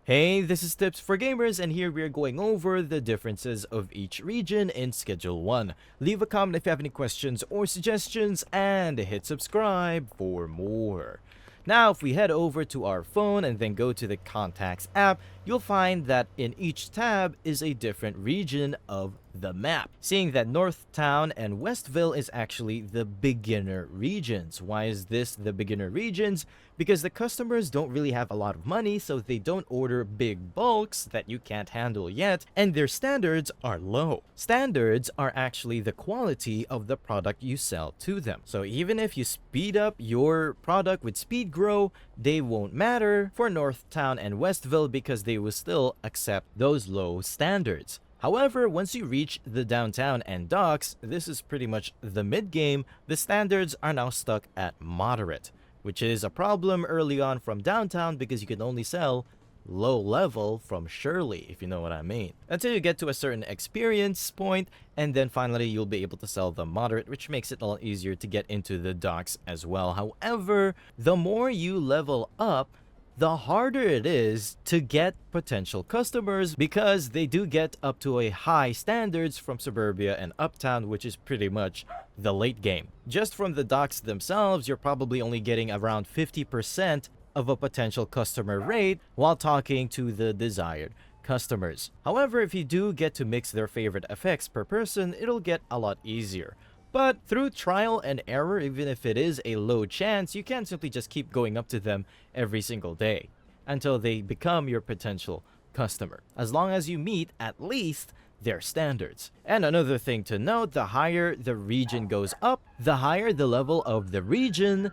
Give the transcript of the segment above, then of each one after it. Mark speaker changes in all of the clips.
Speaker 1: Hey, this is Tips for Gamers, and here we are going over the differences of each region in Schedule 1. Leave a comment if you have any questions or suggestions, and hit subscribe for more. Now, if we head over to our phone and then go to the Contacts app, you'll find that in each tab is a different region of the map. Seeing that Northtown and Westville is actually the beginner regions. Why is this the beginner regions? Because the customers don't really have a lot of money, so they don't order big bulks that you can't handle yet, and their standards are low. Standards are actually the quality of the product you sell to them. So even if you speed up your product with Speed Grow, they won't matter for Northtown and Westville because they will still accept those low standards. However, once you reach the downtown and docks, this is pretty much the mid-game, the standards are now stuck at moderate, which is a problem early on from downtown because you can only sell low level from Shirley, if you know what I mean. Until you get to a certain experience point, and then finally you'll be able to sell the moderate, which makes it a lot easier to get into the docks as well. However, the more you level up, the harder it is to get potential customers because they do get up to a high standards from Suburbia and Uptown, which is pretty much the late game. Just from the docks themselves, you're probably only getting around 50% of a potential customer rate while talking to the desired customers. However, if you do get to mix their favorite effects per person, it'll get a lot easier. But through trial and error, even if it is a low chance, you can't simply just keep going up to them every single day until they become your potential customer, as long as you meet at least their standards. And another thing to note, the higher the region goes up, the higher the level of the region,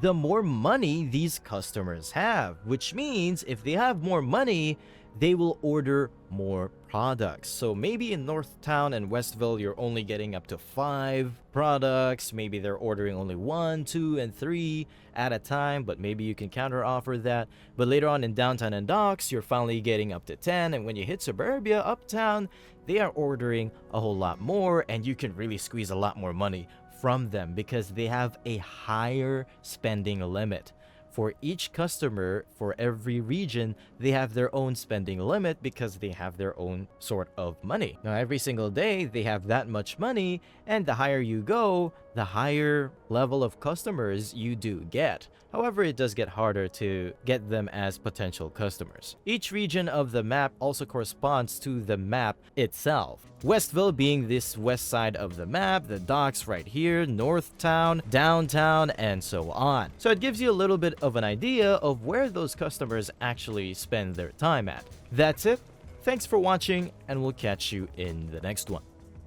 Speaker 1: the more money these customers have, which means if they have more money, they will order more products. So maybe in Northtown and Westville, you're only getting up to 5 products. Maybe they're ordering only 1, 2, and 3 at a time, but maybe you can counter offer that. But later on in downtown and docks, you're finally getting up to 10. And when you hit Suburbia, Uptown, they are ordering a whole lot more, and you can really squeeze a lot more money from them because they have a higher spending limit. For each customer, for every region, they have their own spending limit because they have their own sort of money. Now, every single day, they have that much money, and the higher you go, the higher level of customers you do get. However, it does get harder to get them as potential customers. Each region of the map also corresponds to the map itself. Westville being this west side of the map, the docks right here, Northtown, downtown, and so on. So it gives you a little bit of an idea of where those customers actually spend their time at. That's it. Thanks for watching, and we'll catch you in the next one.